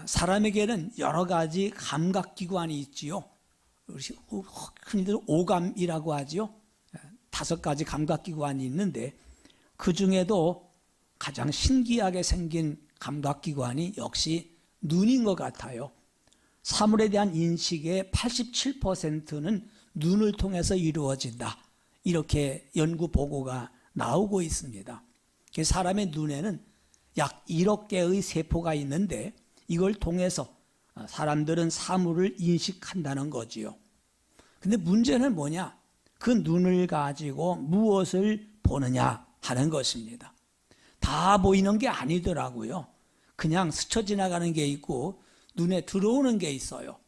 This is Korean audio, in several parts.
사람에게는 여러 가지 감각기관이 있지요. 흔히들 오감이라고 하지요. 5가지 감각기관이 있는데 그 중에도 가장 신기하게 생긴 감각기관이 역시 눈인 것 같아요. 사물에 대한 인식의 87%는 눈을 통해서 이루어진다. 이렇게 연구 보고가 나오고 있습니다. 사람의 눈에는 약 1억 개의 세포가 있는데 이걸 통해서 사람들은 사물을 인식한다는 거지요. 근데 문제는 뭐냐? 그 눈을 가지고 무엇을 보느냐 하는 것입니다. 다 보이는 게 아니더라고요. 그냥 스쳐 지나가는 게 있고 눈에 들어오는 게 있어요.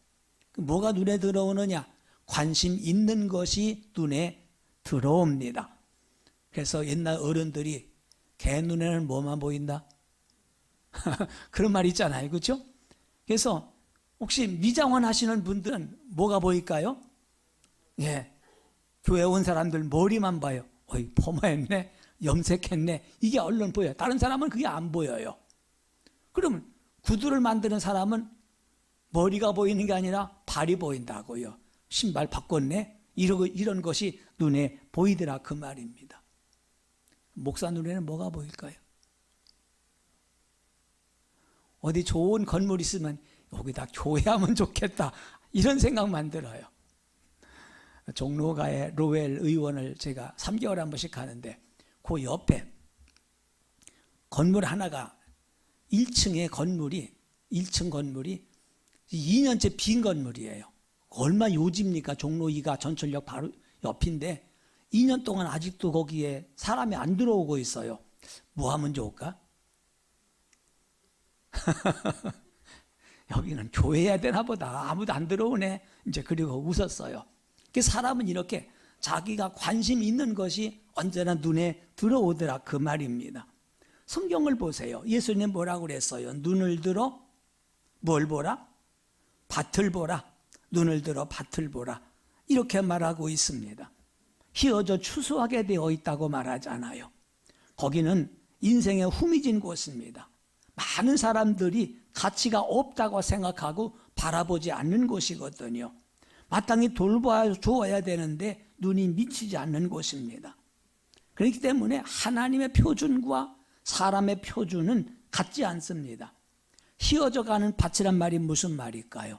뭐가 눈에 들어오느냐? 관심 있는 것이 눈에 들어옵니다. 그래서 옛날 어른들이 개 눈에는 뭐만 보인다? 그런 말 있잖아요. 그렇죠? 그래서 혹시 미장원 하시는 분들은 뭐가 보일까요? 예, 교회 온 사람들 머리만 봐요. 어이, 포마했네, 염색했네. 이게 얼른 보여요. 다른 사람은 그게 안 보여요. 그러면 구두를 만드는 사람은 머리가 보이는 게 아니라 발이 보인다고요. 신발 바꿨네? 이런 것이 눈에 보이더라 그 말입니다. 목사 눈에는 뭐가 보일까요? 어디 좋은 건물 있으면 여기다 교회하면 좋겠다 이런 생각만 들어요. 종로가의 로웰 의원을 제가 3개월에 한 번씩 가는데 그 옆에 건물 하나가 1층 건물이 2년째 빈 건물이에요. 얼마 요집니까? 종로 2가 전철역 바로 옆인데 2년 동안 아직도 거기에 사람이 안 들어오고 있어요. 뭐 하면 좋을까? 여기는 교회해야 되나 보다. 아무도 안 들어오네. 이제 그리고 웃었어요. 사람은 이렇게 자기가 관심 있는 것이 언제나 눈에 들어오더라 그 말입니다. 성경을 보세요. 예수님 뭐라고 그랬어요? 눈을 들어 뭘 보라? 밭을 보라. 눈을 들어 밭을 보라. 이렇게 말하고 있습니다. 휘어져 추수하게 되어 있다고 말하잖아요. 거기는 인생의 후미진 곳입니다. 많은 사람들이 가치가 없다고 생각하고 바라보지 않는 곳이거든요. 마땅히 돌봐줘야 되는데 눈이 미치지 않는 곳입니다. 그렇기 때문에 하나님의 표준과 사람의 표준은 같지 않습니다. 휘어져가는 밭이란 말이 무슨 말일까요?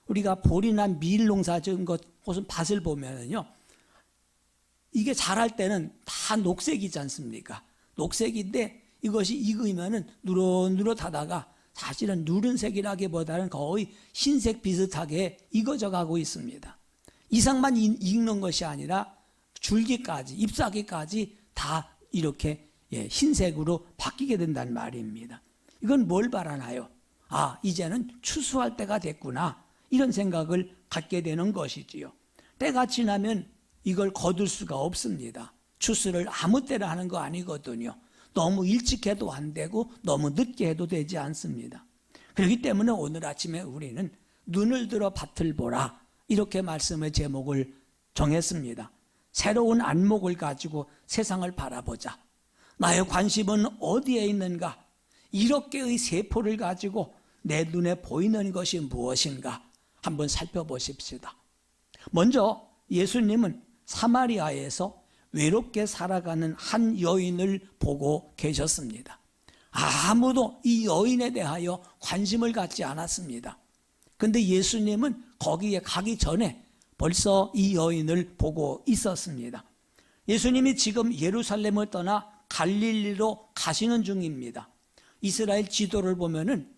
우리가 보리나 밀 농사 지은 곳은 밭을 보면요, 이게 자랄 때는 다 녹색이지 않습니까? 녹색인데 이것이 익으면은 누릇누릇하다가 사실은 누른색이라기보다는 거의 흰색 비슷하게 익어져 가고 있습니다. 이상만 익는 것이 아니라 줄기까지, 잎사귀까지 다 이렇게 흰색으로 바뀌게 된다는 말입니다. 이건 뭘 바라나요? 아, 이제는 추수할 때가 됐구나. 이런 생각을 갖게 되는 것이지요. 때가 지나면 이걸 거둘 수가 없습니다. 추수를 아무 때나 하는 거 아니거든요. 너무 일찍 해도 안 되고 너무 늦게 해도 되지 않습니다. 그렇기 때문에 오늘 아침에 우리는 눈을 들어 밭을 보라 이렇게 말씀의 제목을 정했습니다. 새로운 안목을 가지고 세상을 바라보자. 나의 관심은 어디에 있는가? 1억 개의 세포를 가지고 내 눈에 보이는 것이 무엇인가? 한번 살펴보십시다. 먼저 예수님은 사마리아에서 외롭게 살아가는 한 여인을 보고 계셨습니다. 아무도 이 여인에 대하여 관심을 갖지 않았습니다. 그런데 예수님은 거기에 가기 전에 벌써 이 여인을 보고 있었습니다. 예수님이 지금 예루살렘을 떠나 갈릴리로 가시는 중입니다. 이스라엘 지도를 보면은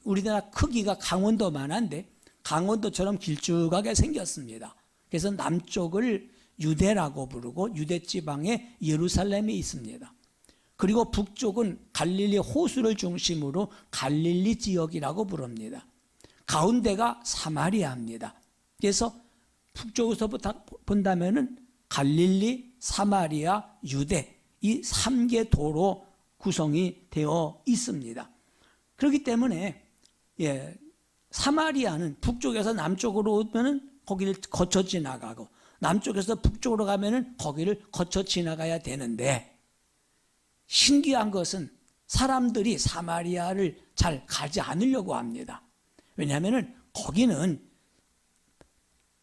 우리나라 크기가 강원도만 한데 강원도처럼 길쭉하게 생겼습니다. 그래서 남쪽을 유대라고 부르고 유대 지방에 예루살렘이 있습니다. 그리고 북쪽은 갈릴리 호수를 중심으로 갈릴리 지역이라고 부릅니다. 가운데가 사마리아입니다. 그래서 북쪽에서부터 본다면은 갈릴리, 사마리아, 유대 이 3개 도로 구성이 되어 있습니다. 그렇기 때문에 사마리아는 북쪽에서 남쪽으로 오면은 거기를 거쳐 지나가고 남쪽에서 북쪽으로 가면은 거기를 거쳐 지나가야 되는데 신기한 것은 사람들이 사마리아를 잘 가지 않으려고 합니다. 왜냐하면 거기는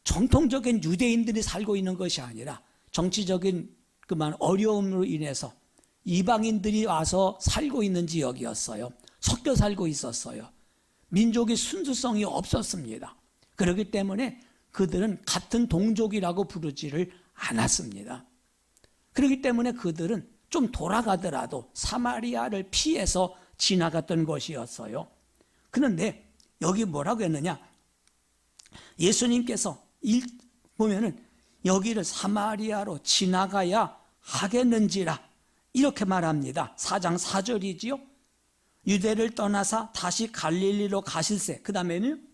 정통적인 유대인들이 살고 있는 것이 아니라 정치적인 그만 어려움으로 인해서 이방인들이 와서 살고 있는 지역이었어요. 섞여 살고 있었어요. 민족의 순수성이 없었습니다. 그렇기 때문에 그들은 같은 동족이라고 부르지를 않았습니다. 그렇기 때문에 그들은 좀 돌아가더라도 사마리아를 피해서 지나갔던 것이었어요. 그런데 여기 뭐라고 했느냐? 예수님께서 보면은 여기를 사마리아로 지나가야 하겠는지라 이렇게 말합니다. 4장 4절이지요. 유대를 떠나사 다시 갈릴리로 가실새, 그 다음에는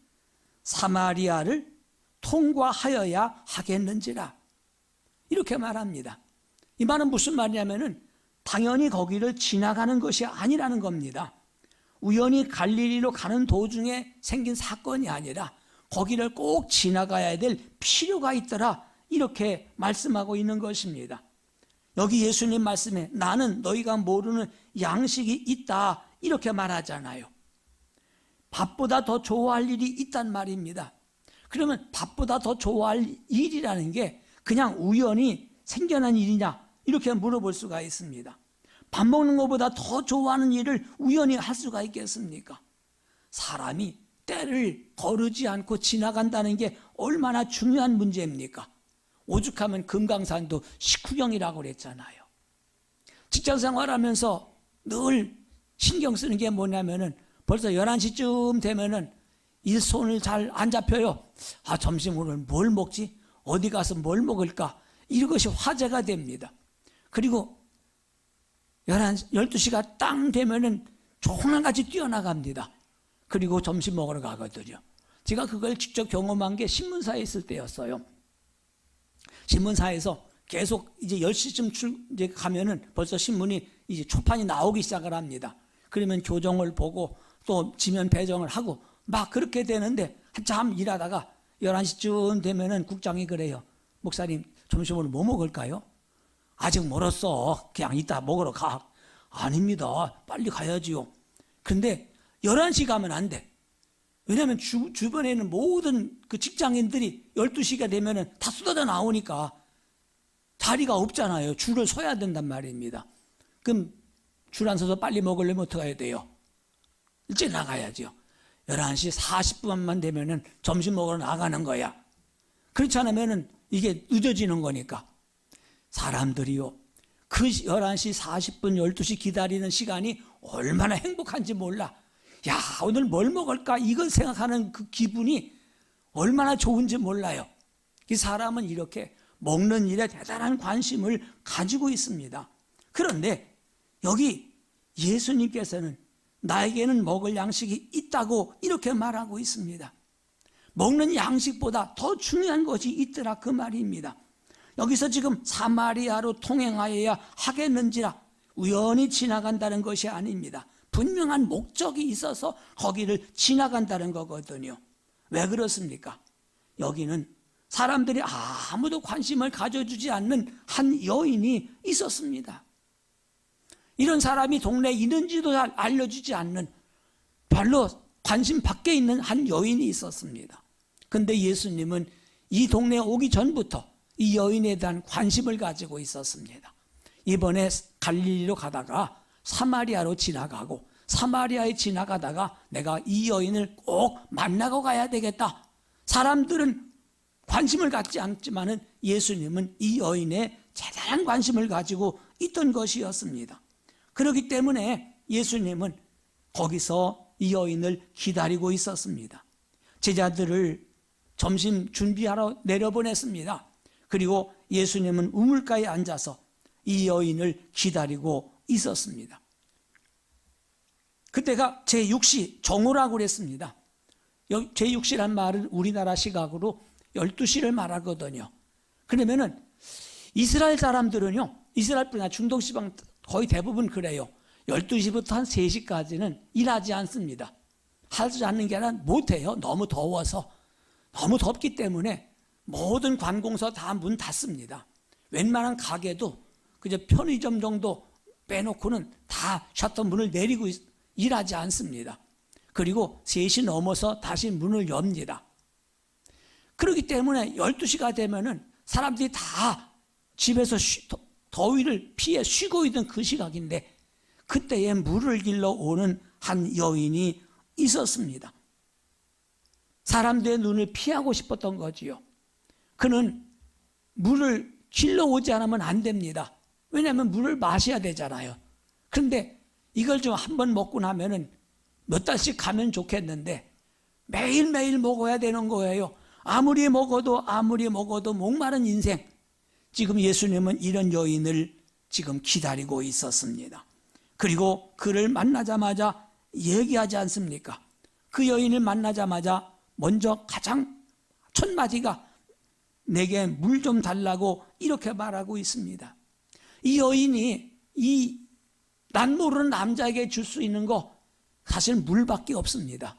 사마리아를 통과하여야 하겠는지라 이렇게 말합니다. 이 말은 무슨 말이냐면은 당연히 거기를 지나가는 것이 아니라는 겁니다. 우연히 갈릴리로 가는 도중에 생긴 사건이 아니라 거기를 꼭 지나가야 될 필요가 있더라 이렇게 말씀하고 있는 것입니다. 여기 예수님 말씀에 나는 너희가 모르는 양식이 있다 이렇게 말하잖아요. 밥보다 더 좋아할 일이 있단 말입니다. 그러면 밥보다 더 좋아할 일이라는 게 그냥 우연히 생겨난 일이냐 이렇게 물어볼 수가 있습니다. 밥 먹는 것보다 더 좋아하는 일을 우연히 할 수가 있겠습니까? 사람이 때를 거르지 않고 지나간다는 게 얼마나 중요한 문제입니까? 오죽하면 금강산도 식후경이라고 그랬잖아요. 직장생활하면서 늘 신경 쓰는 게 뭐냐면은 벌써 11시쯤 되면은 이 손을 잘 안 잡혀요. 점심 오늘 뭘 먹지? 어디 가서 뭘 먹을까? 이것이 화제가 됩니다. 그리고 12시가 땅 되면은 조랑같이 뛰어나갑니다. 그리고 점심 먹으러 가거든요. 제가 그걸 직접 경험한 게 신문사에 있을 때였어요. 신문사에서 계속 이제 10시쯤 이제 가면은 벌써 신문이 이제 초판이 나오기 시작을 합니다. 그러면 교정을 보고 또 지면 배정을 하고 막 그렇게 되는데 한참 일하다가 11시쯤 되면은 국장이 그래요. 목사님, 점심으로 뭐 먹을까요? 아직 멀었어. 그냥 이따 먹으러 가. 아닙니다. 빨리 가야지요. 근데 11시 가면 안 돼. 왜냐하면 주변에 있는 모든 그 직장인들이 12시가 되면은 다 쏟아져 나오니까 자리가 없잖아요. 줄을 서야 된단 말입니다. 그럼 줄 안 서서 빨리 먹으려면 어떻게 해야 돼요? 일찍 나가야죠. 11시 40분만 되면은 점심 먹으러 나가는 거야. 그렇지 않으면은 이게 늦어지는 거니까. 사람들이요. 그 11시 40분, 12시 기다리는 시간이 얼마나 행복한지 몰라. 야, 오늘 뭘 먹을까? 이걸 생각하는 그 기분이 얼마나 좋은지 몰라요. 이 사람은 이렇게 먹는 일에 대단한 관심을 가지고 있습니다. 그런데 여기 예수님께서는 나에게는 먹을 양식이 있다고 이렇게 말하고 있습니다. 먹는 양식보다 더 중요한 것이 있더라 그 말입니다. 여기서 지금 사마리아로 통행하여야 하겠는지라 우연히 지나간다는 것이 아닙니다. 분명한 목적이 있어서 거기를 지나간다는 거거든요. 왜 그렇습니까? 여기는 사람들이 아무도 관심을 가져주지 않는 한 여인이 있었습니다. 이런 사람이 동네에 있는지도 잘 알려주지 않는 별로 관심 밖에 있는 한 여인이 있었습니다. 근데 예수님은 이 동네에 오기 전부터 이 여인에 대한 관심을 가지고 있었습니다. 이번에 갈릴리로 가다가 사마리아로 지나가고 사마리아에 지나가다가 내가 이 여인을 꼭 만나고 가야 되겠다. 사람들은 관심을 갖지 않지만은 예수님은 이 여인에 대단한 관심을 가지고 있던 것이었습니다. 그렇기 때문에 예수님은 거기서 이 여인을 기다리고 있었습니다. 제자들을 점심 준비하러 내려보냈습니다. 그리고 예수님은 우물가에 앉아서 이 여인을 기다리고 있었습니다. 그때가 제6시 정오라고 그랬습니다. 제6시란 말은 우리나라 시각으로 12시를 말하거든요. 그러면은 이스라엘 사람들은요, 이스라엘뿐만 아니라 중동지방 거의 대부분 그래요. 12시부터 한 3시까지는 일하지 않습니다. 하지 않는 게 아니라 못해요. 너무 더워서. 너무 덥기 때문에 모든 관공서 다 문 닫습니다. 웬만한 가게도 그저 편의점 정도 빼놓고는 다 셔터 문을 내리고 일하지 않습니다. 그리고 3시 넘어서 다시 문을 엽니다. 그렇기 때문에 12시가 되면은 사람들이 다 집에서 더위를 피해 쉬고 있던 그 시각인데, 그때에 물을 길러 오는 한 여인이 있었습니다. 사람들의 눈을 피하고 싶었던 거지요. 그는 물을 길러 오지 않으면 안 됩니다. 왜냐하면 물을 마셔야 되잖아요. 그런데 이걸 좀 한번 먹고 나면은 몇 달씩 가면 좋겠는데 매일매일 먹어야 되는 거예요. 아무리 먹어도 목마른 인생. 지금 예수님은 이런 여인을 지금 기다리고 있었습니다. 그리고 그를 만나자마자 얘기하지 않습니까? 그 여인을 만나자마자 먼저 가장 첫 마디가 내게 물 좀 달라고 이렇게 말하고 있습니다. 이 여인이 난 모르는 남자에게 줄 수 있는 거 사실 물밖에 없습니다.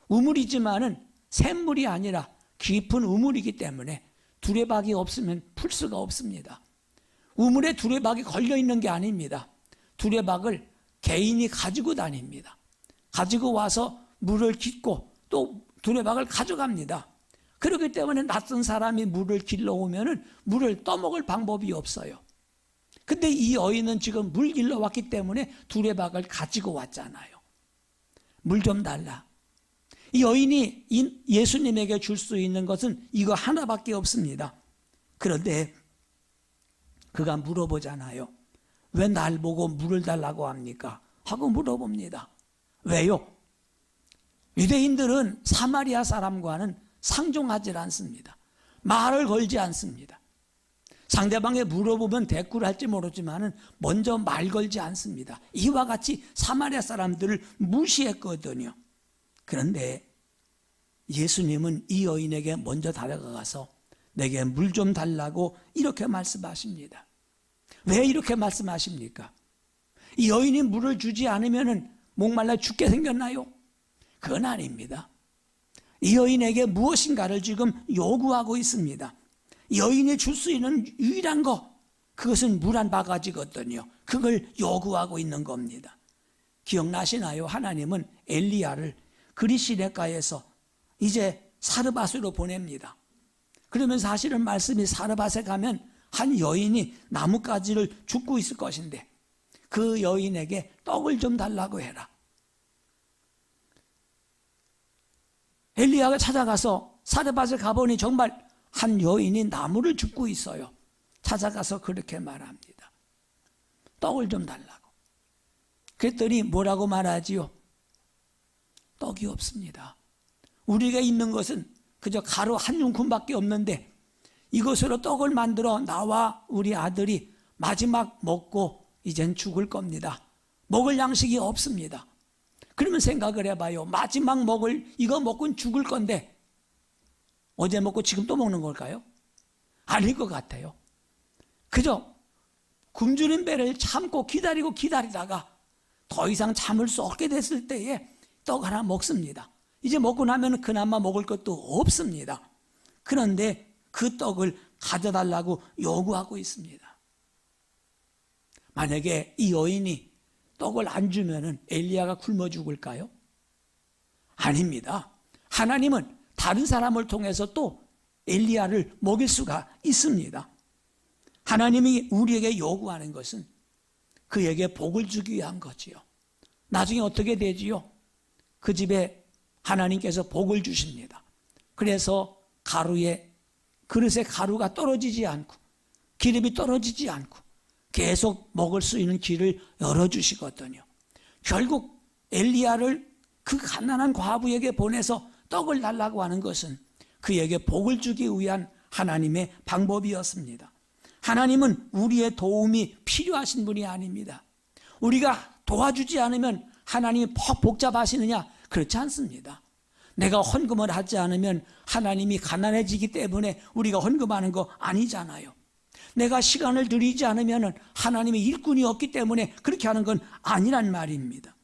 우물이지만은 샘물이 아니라 깊은 우물이기 때문에 두레박이 없으면 풀 수가 없습니다. 우물에 두레박이 걸려 있는 게 아닙니다. 두레박을 개인이 가지고 다닙니다. 가지고 와서 물을 깃고 또 두레박을 가져갑니다. 그렇기 때문에 낯선 사람이 물을 길러 오면은 물을 떠먹을 방법이 없어요. 근데 이 여인은 지금 물 길러 왔기 때문에 두레박을 가지고 왔잖아요. 물 좀 달라. 이 여인이 예수님에게 줄 수 있는 것은 이거 하나밖에 없습니다. 그런데 그가 물어보잖아요. 왜 날 보고 물을 달라고 합니까? 하고 물어봅니다. 왜요? 유대인들은 사마리아 사람과는 상종하지 않습니다. 말을 걸지 않습니다. 상대방에 물어보면 대꾸를 할지 모르지만 먼저 말 걸지 않습니다. 이와 같이 사마리아 사람들을 무시했거든요. 그런데 예수님은 이 여인에게 먼저 다가가서 내게 물 좀 달라고 이렇게 말씀하십니다. 왜 이렇게 말씀하십니까? 이 여인이 물을 주지 않으면 목말라 죽게 생겼나요? 그건 아닙니다. 이 여인에게 무엇인가를 지금 요구하고 있습니다. 여인이 줄 수 있는 유일한 거, 그것은 물 한 바가지거든요. 그걸 요구하고 있는 겁니다. 기억나시나요? 하나님은 엘리야를 그리시네가에서 이제 사르밧으로 보냅니다. 그러면 사실은 말씀이 사르밧에 가면 한 여인이 나뭇가지를 줍고 있을 것인데 그 여인에게 떡을 좀 달라고 해라. 엘리야가 찾아가서 사르밧에 가보니 정말 한 여인이 나무를 줍고 있어요. 찾아가서 그렇게 말합니다. 떡을 좀 달라고. 그랬더니 뭐라고 말하지요? 떡이 없습니다. 우리가 있는 것은 그저 가루 한 움큼밖에 없는데 이것으로 떡을 만들어 나와 우리 아들이 마지막 먹고 이젠 죽을 겁니다. 먹을 양식이 없습니다. 그러면 생각을 해봐요. 마지막 먹을 이거 먹고는 죽을 건데 어제 먹고 지금 또 먹는 걸까요? 아닐 것 같아요. 그저 굶주린 배를 참고 기다리다가 더 이상 참을 수 없게 됐을 때에 떡 하나 먹습니다. 이제 먹고 나면 그나마 먹을 것도 없습니다. 그런데 그 떡을 가져달라고 요구하고 있습니다. 만약에 이 여인이 떡을 안 주면 엘리야가 굶어 죽을까요? 아닙니다. 하나님은 다른 사람을 통해서 또 엘리야를 먹일 수가 있습니다. 하나님이 우리에게 요구하는 것은 그에게 복을 주기 위한 거지요. 나중에 어떻게 되지요? 그 집에 하나님께서 복을 주십니다. 그래서 그릇에 가루가 떨어지지 않고 기름이 떨어지지 않고 계속 먹을 수 있는 길을 열어주시거든요. 결국 엘리야를 그 가난한 과부에게 보내서 떡을 달라고 하는 것은 그에게 복을 주기 위한 하나님의 방법이었습니다. 하나님은 우리의 도움이 필요하신 분이 아닙니다. 우리가 도와주지 않으면 하나님이 복잡하시느냐? 그렇지 않습니다. 내가 헌금을 하지 않으면 하나님이 가난해지기 때문에 우리가 헌금하는 거 아니잖아요. 내가 시간을 들이지 않으면 하나님의 일꾼이 없기 때문에 그렇게 하는 건 아니란 말입니다.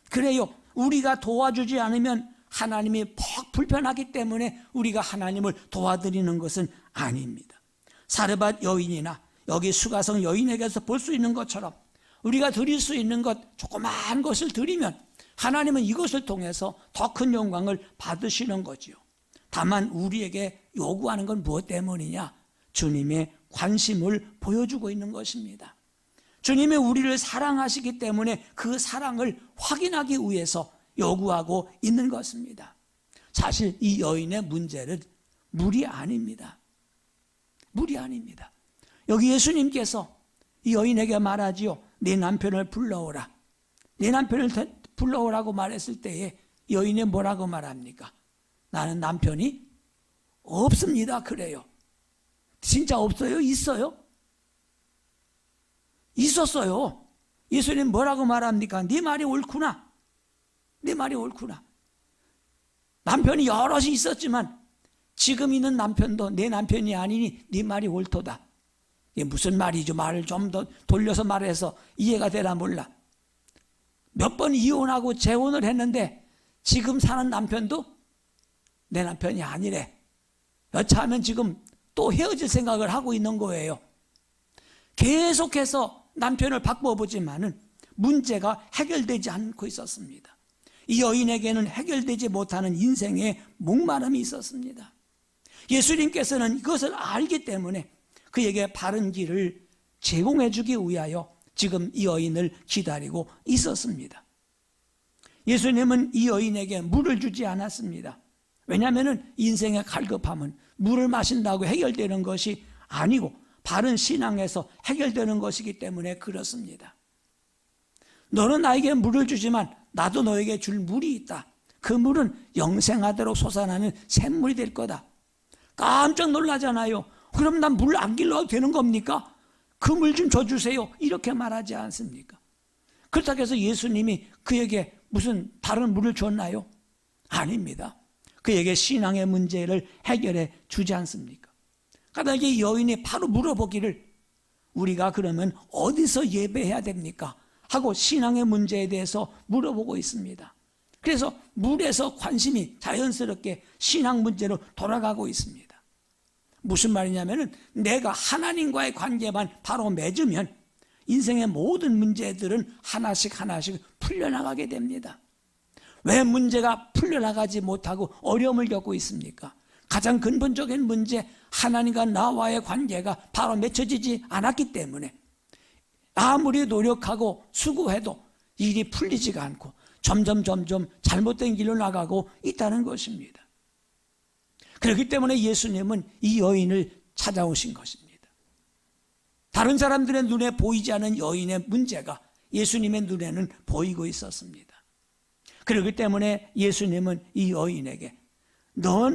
그래요. 우리가 도와주지 않으면 하나님이 퍽 불편하기 때문에 우리가 하나님을 도와드리는 것은 아닙니다. 사르밧 여인이나 여기 수가성 여인에게서 볼 수 있는 것처럼 우리가 드릴 수 있는 것 조그마한 것을 드리면 하나님은 이것을 통해서 더 큰 영광을 받으시는 거지요. 다만 우리에게 요구하는 건 무엇 때문이냐? 주님의 관심을 보여주고 있는 것입니다. 주님이 우리를 사랑하시기 때문에 그 사랑을 확인하기 위해서 요구하고 있는 것입니다. 사실 이 여인의 문제는 물이 아닙니다. 물이 아닙니다. 여기 예수님께서 이 여인에게 말하지요. 네 남편을 불러오라. 네 남편을 불러오라고 말했을 때에 여인이 뭐라고 말합니까? 나는 남편이 없습니다. 그래요. 진짜 없어요? 있어요? 있었어요. 예수님 뭐라고 말합니까? 네 말이 옳구나. 네 말이 옳구나. 남편이 여럿이 있었지만 지금 있는 남편도 내 남편이 아니니 네 말이 옳도다. 이게 무슨 말이죠? 말을 좀 더 돌려서 말해서 이해가 되나 몰라. 몇 번 이혼하고 재혼을 했는데 지금 사는 남편도 내 남편이 아니래. 여차하면 지금 또 헤어질 생각을 하고 있는 거예요. 계속해서 남편을 바꿔보지만은 문제가 해결되지 않고 있었습니다. 이 여인에게는 해결되지 못하는 인생의 목마름이 있었습니다. 예수님께서는 이것을 알기 때문에 그에게 바른 길을 제공해 주기 위하여 지금 이 여인을 기다리고 있었습니다. 예수님은 이 여인에게 물을 주지 않았습니다. 왜냐하면 인생의 갈급함은 물을 마신다고 해결되는 것이 아니고 바른 신앙에서 해결되는 것이기 때문에 그렇습니다. 너는 나에게 물을 주지만 나도 너에게 줄 물이 있다. 그 물은 영생하도록 솟아나는 샘물이 될 거다. 깜짝 놀라잖아요. 그럼 난 물 안 길러도 되는 겁니까? 그 물 좀 줘주세요. 이렇게 말하지 않습니까? 그렇다고 해서 예수님이 그에게 무슨 다른 물을 줬나요? 아닙니다. 그에게 신앙의 문제를 해결해 주지 않습니까? 그러다 이 여인이 바로 물어보기를 우리가 그러면 어디서 예배해야 됩니까? 하고 신앙의 문제에 대해서 물어보고 있습니다. 그래서 물에서 관심이 자연스럽게 신앙 문제로 돌아가고 있습니다. 무슨 말이냐면은 내가 하나님과의 관계만 바로 맺으면 인생의 모든 문제들은 하나씩 풀려나가게 됩니다. 왜 문제가 풀려나가지 못하고 어려움을 겪고 있습니까? 가장 근본적인 문제, 하나님과 나와의 관계가 바로 맺혀지지 않았기 때문에 아무리 노력하고 수고해도 일이 풀리지가 않고 점점 잘못된 길로 나가고 있다는 것입니다. 그렇기 때문에 예수님은 이 여인을 찾아오신 것입니다. 다른 사람들의 눈에 보이지 않은 여인의 문제가 예수님의 눈에는 보이고 있었습니다. 그렇기 때문에 예수님은 이 여인에게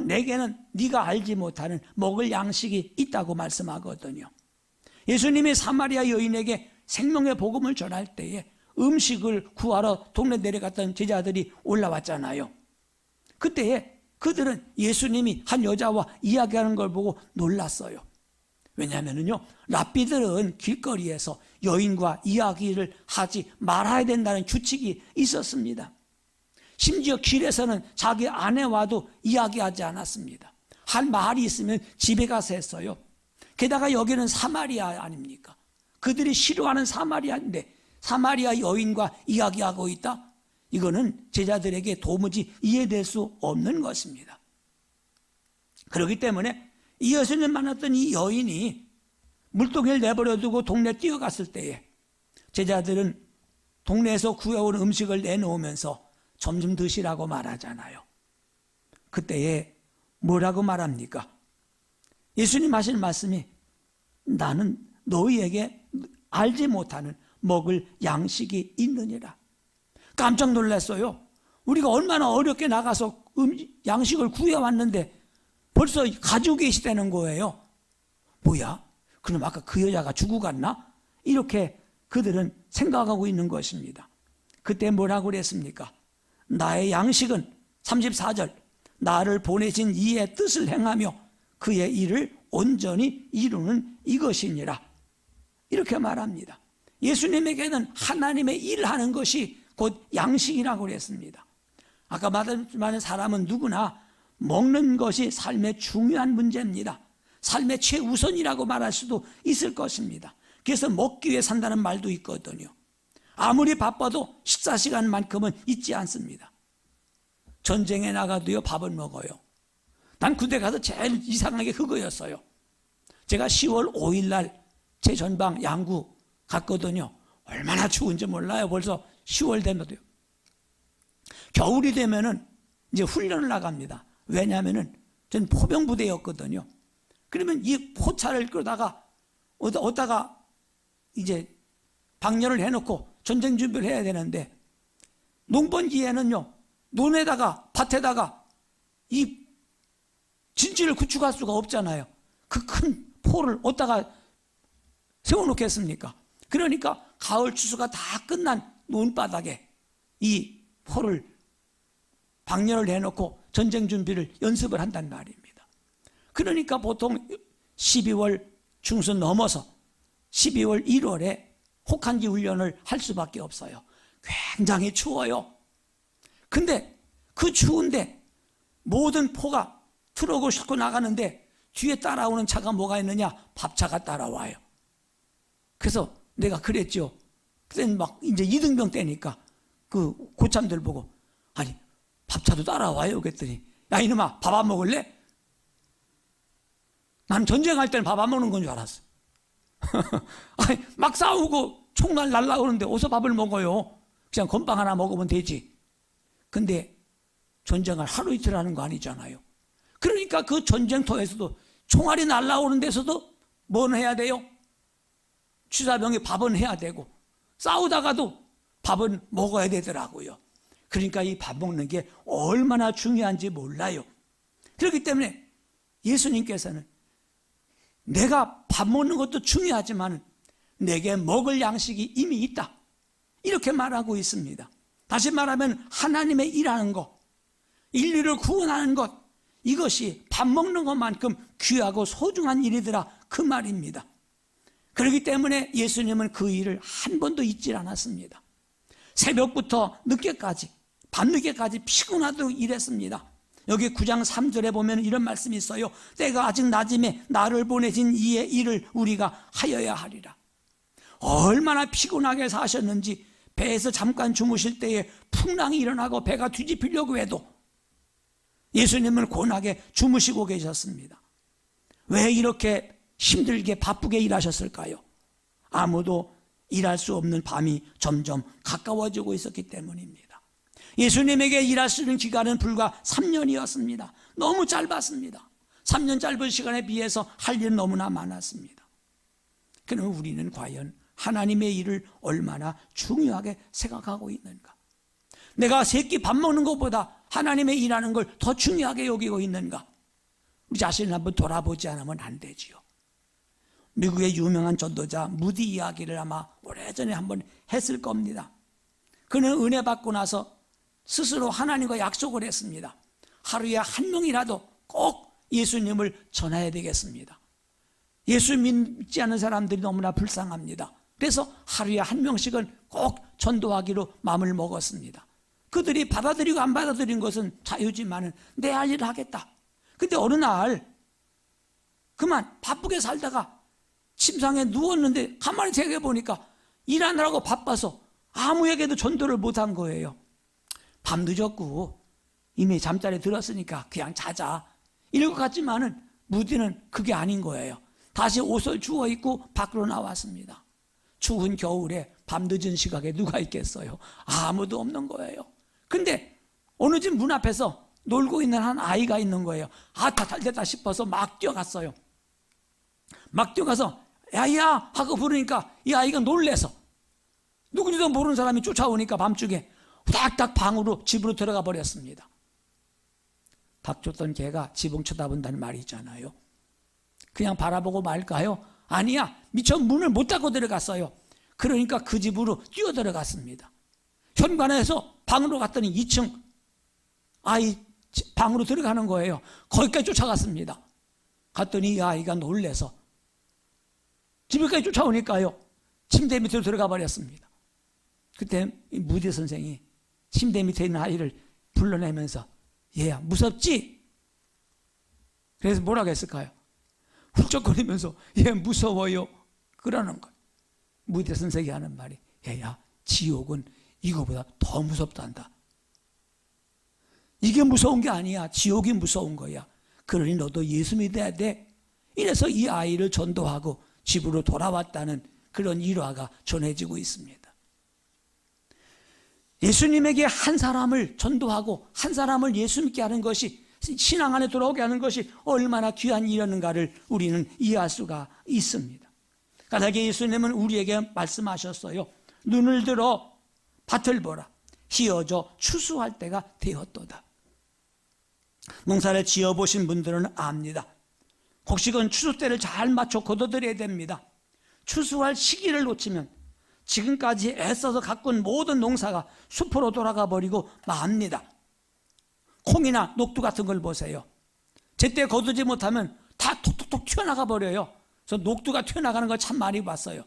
내게는 네가 알지 못하는 먹을 양식이 있다고 말씀하거든요. 예수님이 사마리아 여인에게 생명의 복음을 전할 때에 음식을 구하러 동네 내려갔던 제자들이 올라왔잖아요. 그때에 그들은 예수님이 한 여자와 이야기하는 걸 보고 놀랐어요. 왜냐하면요, 랍비들은 길거리에서 여인과 이야기를 하지 말아야 된다는 규칙이 있었습니다. 심지어 길에서는 자기 아내와도 이야기하지 않았습니다. 할 말이 있으면 집에 가서 했어요. 게다가 여기는 사마리아 아닙니까? 그들이 싫어하는 사마리아인데 사마리아 여인과 이야기하고 있다? 이거는 제자들에게 도무지 이해될 수 없는 것입니다. 그렇기 때문에 이 예수님 만났던 이 여인이 물동이를 내버려두고 동네 뛰어갔을 때에 제자들은 동네에서 구해온 음식을 내놓으면서 점심 드시라고 말하잖아요. 그때에 뭐라고 말합니까? 예수님 하신 말씀이 나는 너희에게 알지 못하는 먹을 양식이 있느니라. 깜짝 놀랐어요. 우리가 얼마나 어렵게 나가서 양식을 구해왔는데 벌써 가지고 계시다는 거예요. 뭐야? 그럼 아까 그 여자가 죽고 갔나? 이렇게 그들은 생각하고 있는 것입니다. 그때 뭐라고 그랬습니까? 나의 양식은 34절 나를 보내신 이의 뜻을 행하며 그의 일을 온전히 이루는 이것이니라. 이렇게 말합니다. 예수님에게는 하나님의 일을 하는 것이 곧 양식이라고 그랬습니다. 아까 말한 사람은 누구나 먹는 것이 삶의 중요한 문제입니다. 삶의 최우선이라고 말할 수도 있을 것입니다. 그래서 먹기 위해 산다는 말도 있거든요. 아무리 바빠도 식사 시간만큼은 잊지 않습니다. 전쟁에 나가도요, 밥을 먹어요. 난 군대 가서 제일 이상하게 그거였어요. 제가 10월 5일 날 제 전방 양구 갔거든요. 얼마나 추운지 몰라요. 벌써 10월 되면도요. 겨울이 되면은 이제 훈련을 나갑니다. 왜냐하면은 전 포병부대였거든요. 그러면 이 포차를 끌다가 어디다가 이제 방열을 해놓고 전쟁 준비를 해야 되는데, 농번기에는요, 논에다가 밭에다가 이 진지를 구축할 수가 없잖아요. 그 큰 포를 어디다가 세워놓겠습니까? 그러니까 가을 추수가 다 끝난 논바닥에 이 포를 방열을 해놓고 전쟁 준비를 연습을 한단 말입니다. 그러니까 보통 12월 중순 넘어서 12월 1월에 혹한기 훈련을 할 수밖에 없어요. 굉장히 추워요. 근데 그 추운데 모든 포가 트럭을 싣고 나가는데 뒤에 따라오는 차가 뭐가 있느냐? 밥차가 따라와요. 그래서 내가 그랬죠. 그때는 막 이제 이등병 때니까 그 고참들 보고, 아니 밥차도 따라와요. 그랬더니, 야 이놈아, 밥 안 먹을래? 난 전쟁할 때는 밥 안 먹는 건 줄 알았어. 아니 막 싸우고 총알 날라오는데 어디서 밥을 먹어요? 그냥 건빵 하나 먹으면 되지. 근데 전쟁을 하루 이틀 하는 거 아니잖아요. 그러니까 그 전쟁터에서도 총알이 날라오는 데서도 뭐는 해야 돼요? 취사병이 밥은 해야 되고, 싸우다가도 밥은 먹어야 되더라고요. 그러니까 이 밥 먹는 게 얼마나 중요한지 몰라요. 그렇기 때문에 예수님께서는 내가 밥 먹는 것도 중요하지만 내게 먹을 양식이 이미 있다, 이렇게 말하고 있습니다. 다시 말하면 하나님의 일하는 것, 인류를 구원하는 것, 이것이 밥 먹는 것만큼 귀하고 소중한 일이더라, 그 말입니다. 그렇기 때문에 예수님은 그 일을 한 번도 잊지 않았습니다. 새벽부터 늦게까지, 밤늦게까지 피곤하도록 일했습니다. 여기 9장 3절에 보면 이런 말씀이 있어요. 때가 아직 낮음에 나를 보내신 이의 일을 우리가 하여야 하리라. 얼마나 피곤하게 사셨는지, 배에서 잠깐 주무실 때에 풍랑이 일어나고 배가 뒤집히려고 해도 예수님은 고나게 주무시고 계셨습니다. 왜 이렇게 힘들게 바쁘게 일하셨을까요? 아무도 일할 수 없는 밤이 점점 가까워지고 있었기 때문입니다. 예수님에게 일하시는 기간은 불과 3년이었습니다. 너무 짧았습니다. 3년 짧은 시간에 비해서 할 일은 너무나 많았습니다. 그럼 우리는 과연 하나님의 일을 얼마나 중요하게 생각하고 있는가? 내가 세 끼 밥 먹는 것보다 하나님의 일하는 걸 더 중요하게 여기고 있는가? 우리 자신을 한번 돌아보지 않으면 안 되지요. 미국의 유명한 전도자 무디 이야기를 아마 오래전에 한번 했을 겁니다. 그는 은혜 받고 나서 스스로 하나님과 약속을 했습니다. 하루에 한 명이라도 꼭 예수님을 전해야 되겠습니다. 예수 믿지 않는 사람들이 너무나 불쌍합니다. 그래서 하루에 한 명씩은 꼭 전도하기로 마음을 먹었습니다. 그들이 받아들이고 안 받아들인 것은 자유지만은 내 할 일을 하겠다. 근데 어느 날 그만 바쁘게 살다가 침상에 누웠는데 가만히 생각해 보니까 일하느라고 바빠서 아무에게도 전도를 못한 거예요. 밤 늦었고 이미 잠자리에 들었으니까 그냥 자자, 이럴 것 같지만은 무디는 그게 아닌 거예요. 다시 옷을 주워 입고 밖으로 나왔습니다. 추운 겨울에 밤늦은 시각에 누가 있겠어요? 아무도 없는 거예요. 근데 어느 집 문 앞에서 놀고 있는 한 아이가 있는 거예요. 아, 다 잘됐다 싶어서 막 뛰어갔어요. 막 뛰어가서 야야 하고 부르니까 이 아이가 놀래서 누군지도 모르는 사람이 쫓아오니까 밤중에 후닥닥 방으로 집으로 들어가 버렸습니다. 밥 줬던 개가 지붕 쳐다본다는 말이 있잖아요. 그냥 바라보고 말까요? 아니야, 미처 문을 못 닫고 들어갔어요. 그러니까 그 집으로 뛰어 들어갔습니다. 현관에서 방으로 갔더니 2층 아이 방으로 들어가는 거예요. 거기까지 쫓아갔습니다. 갔더니 이 아이가 놀래서 집에까지 쫓아오니까요, 침대 밑으로 들어가 버렸습니다. 그때 무디 선생이 침대 밑에 있는 아이를 불러내면서 얘야 무섭지? 그래서 뭐라고 했을까요? 훌쩍거리면서 얘 무서워요 그러는 거예요. 무디 선생이 하는 말이 얘야 지옥은 이거보다 더 무섭단다. 이게 무서운 게 아니야. 지옥이 무서운 거야. 그러니 너도 예수 믿어야 돼. 이래서 이 아이를 전도하고 집으로 돌아왔다는 그런 일화가 전해지고 있습니다. 예수님에게 한 사람을 전도하고 한 사람을 예수 믿게 하는 것이, 신앙 안에 돌아오게 하는 것이 얼마나 귀한 일이었는가를 우리는 이해할 수가 있습니다. 간단하게 예수님은 우리에게 말씀하셨어요. 눈을 들어 밭을 보라. 희어져 추수할 때가 되었도다. 농사를 지어보신 분들은 압니다. 곡식은 추수 때를 잘 맞춰 거둬들여야 됩니다. 추수할 시기를 놓치면 지금까지 애써서 가꾼 모든 농사가 숲으로 돌아가 버리고 맙니다. 콩이나 녹두 같은 걸 보세요. 제때 거두지 못하면 다 톡톡톡 튀어나가 버려요. 그래서 녹두가 튀어나가는 걸 참 많이 봤어요.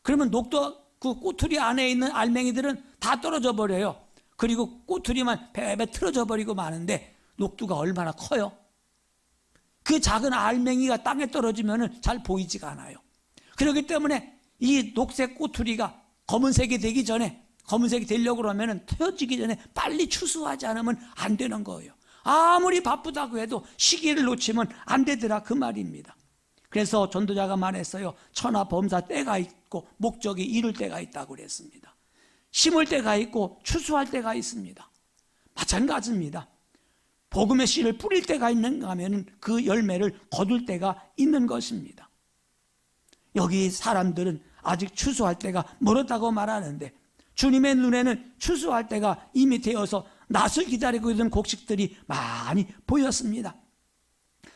그러면 녹두 그 꼬투리 안에 있는 알맹이들은 다 떨어져 버려요. 그리고 꼬투리만 배배 틀어져 버리고 마는데 녹두가 얼마나 커요? 그 작은 알맹이가 땅에 떨어지면 잘 보이지가 않아요. 그렇기 때문에 이 녹색 꼬투리가 검은색이 되기 전에, 검은색이 되려고 그러면 태워지기 전에 빨리 추수하지 않으면 안 되는 거예요. 아무리 바쁘다고 해도 시기를 놓치면 안 되더라, 그 말입니다. 그래서 전도자가 말했어요. 천하범사 때가 있고 목적이 이룰 때가 있다고 그랬습니다. 심을 때가 있고 추수할 때가 있습니다. 마찬가지입니다. 복음의 씨를 뿌릴 때가 있는가 하면 그 열매를 거둘 때가 있는 것입니다. 여기 사람들은 아직 추수할 때가 멀었다고 말하는데 주님의 눈에는 추수할 때가 이미 되어서 낫을 기다리고 있는 곡식들이 많이 보였습니다.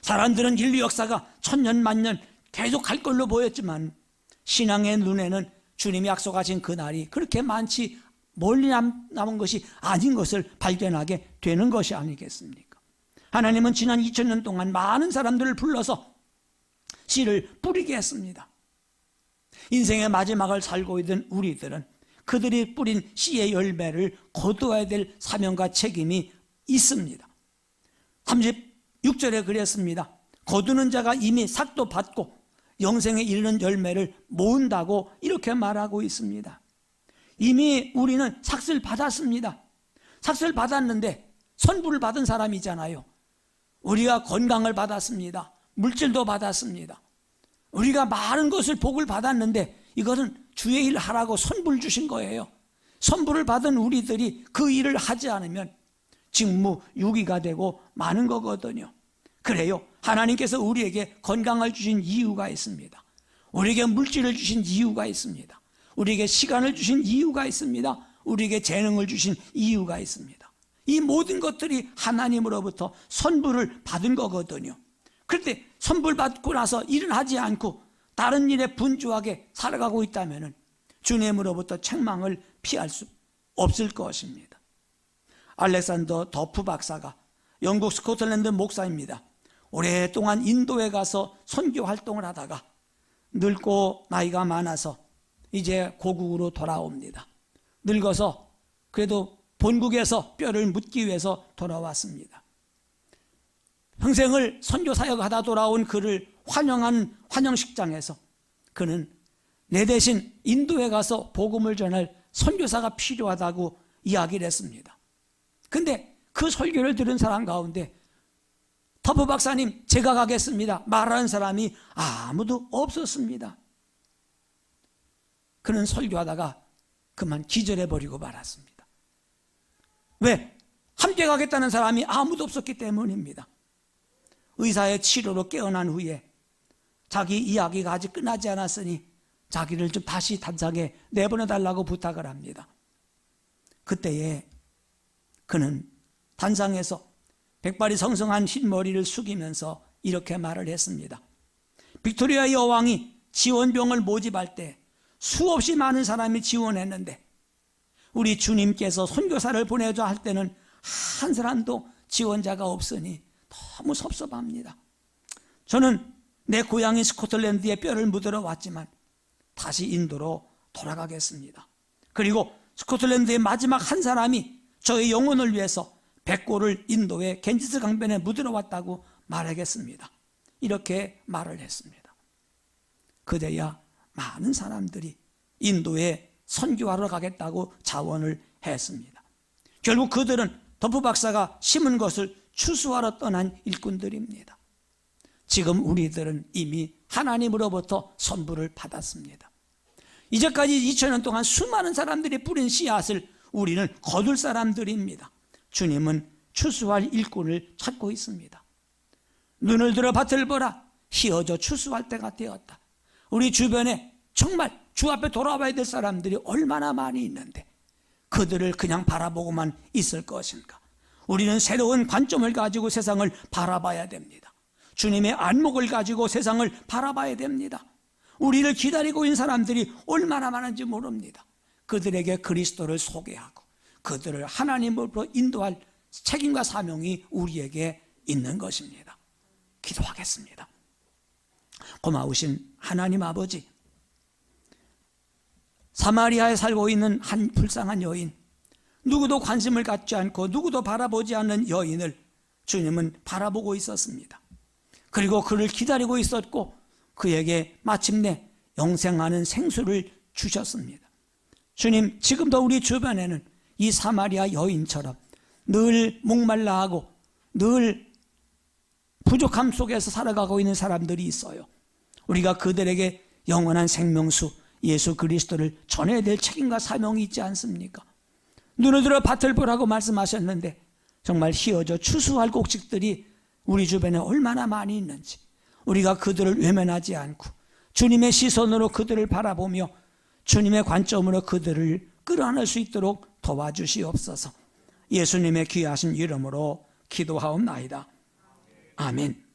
사람들은 인류 역사가 천년 만년 계속 갈 걸로 보였지만 신앙의 눈에는 주님이 약속하신 그날이 그렇게 많지 멀리 남은 것이 아닌 것을 발견하게 되는 것이 아니겠습니까? 하나님은 지난 2000년 동안 많은 사람들을 불러서 씨를 뿌리게 했습니다. 인생의 마지막을 살고 있는 우리들은 그들이 뿌린 씨의 열매를 거두어야 될 사명과 책임이 있습니다. 36절에 그랬습니다. 거두는 자가 이미 삭도 받고 영생에 이르는 열매를 모은다고 이렇게 말하고 있습니다. 이미 우리는 삭을 받았습니다. 삭을 받았는데 선불을 받은 사람이잖아요. 우리가 건강을 받았습니다. 물질도 받았습니다. 우리가 많은 것을 복을 받았는데 이것은 주의 일 하라고 선불 주신 거예요. 선불을 받은 우리들이 그 일을 하지 않으면 직무유기가 되고 마는 거거든요. 그래요. 하나님께서 우리에게 건강을 주신 이유가 있습니다. 우리에게 물질을 주신 이유가 있습니다. 우리에게 시간을 주신 이유가 있습니다. 우리에게 재능을 주신 이유가 있습니다. 이 모든 것들이 하나님으로부터 선불을 받은 거거든요. 그런데 선불 받고 나서 일을 하지 않고 다른 일에 분주하게 살아가고 있다면 주님으로부터 책망을 피할 수 없을 것입니다. 알렉산더 더프 박사가 영국 스코틀랜드 목사입니다. 오랫동안 인도에 가서 선교 활동을 하다가 늙고 나이가 많아서 이제 고국으로 돌아옵니다. 늙어서 그래도 본국에서 뼈를 묻기 위해서 돌아왔습니다. 평생을 선교 사역하다 돌아온 그를 환영한 환영식장에서 그는 내 대신 인도에 가서 복음을 전할 선교사가 필요하다고 이야기를 했습니다. 근데 그 설교를 들은 사람 가운데 더프 박사님 제가 가겠습니다 말하는 사람이 아무도 없었습니다. 그는 설교하다가 그만 기절해버리고 말았습니다. 왜? 함께 가겠다는 사람이 아무도 없었기 때문입니다. 의사의 치료로 깨어난 후에 자기 이야기가 아직 끝나지 않았으니 자기를 좀 다시 단상에 내보내달라고 부탁을 합니다. 그때에 그는 단상에서 백발이 성성한 흰머리를 숙이면서 이렇게 말을 했습니다. 빅토리아 여왕이 지원병을 모집할 때 수없이 많은 사람이 지원했는데 우리 주님께서 선교사를 보내자 할 때는 한 사람도 지원자가 없으니 너무 섭섭합니다. 저는 내 고향인 스코틀랜드에 뼈를 묻으러 왔지만 다시 인도로 돌아가겠습니다. 그리고 스코틀랜드의 마지막 한 사람이 저의 영혼을 위해서 백골을 인도의 겐지스 강변에 묻으러 왔다고 말하겠습니다. 이렇게 말을 했습니다. 그제야 많은 사람들이 인도의 선교하러 가겠다고 자원을 했습니다. 결국 그들은 더프 박사가 심은 것을 추수하러 떠난 일꾼들입니다. 지금 우리들은 이미 하나님으로부터 선물을 받았습니다. 이제까지 2000년 동안 수많은 사람들이 뿌린 씨앗을 우리는 거둘 사람들입니다. 주님은 추수할 일꾼을 찾고 있습니다. 눈을 들어 밭을 보라. 휘어져 추수할 때가 되었다. 우리 주변에 정말 주 앞에 돌아와야 될 사람들이 얼마나 많이 있는데 그들을 그냥 바라보고만 있을 것인가? 우리는 새로운 관점을 가지고 세상을 바라봐야 됩니다. 주님의 안목을 가지고 세상을 바라봐야 됩니다. 우리를 기다리고 있는 사람들이 얼마나 많은지 모릅니다. 그들에게 그리스도를 소개하고 그들을 하나님으로 인도할 책임과 사명이 우리에게 있는 것입니다. 기도하겠습니다. 고마우신 하나님 아버지, 사마리아에 살고 있는 한 불쌍한 여인, 누구도 관심을 갖지 않고 누구도 바라보지 않는 여인을 주님은 바라보고 있었습니다. 그리고 그를 기다리고 있었고 그에게 마침내 영생하는 생수를 주셨습니다. 주님, 지금도 우리 주변에는 이 사마리아 여인처럼 늘 목말라하고 늘 부족함 속에서 살아가고 있는 사람들이 있어요. 우리가 그들에게 영원한 생명수 예수 그리스도를 전해야 될 책임과 사명이 있지 않습니까? 눈을 들어 밭을 보라고 말씀하셨는데 정말 휘어져 추수할 곡식들이 우리 주변에 얼마나 많이 있는지 우리가 그들을 외면하지 않고 주님의 시선으로 그들을 바라보며 주님의 관점으로 그들을 끌어안을 수 있도록 도와주시옵소서. 예수님의 귀하신 이름으로 기도하옵나이다. 아멘.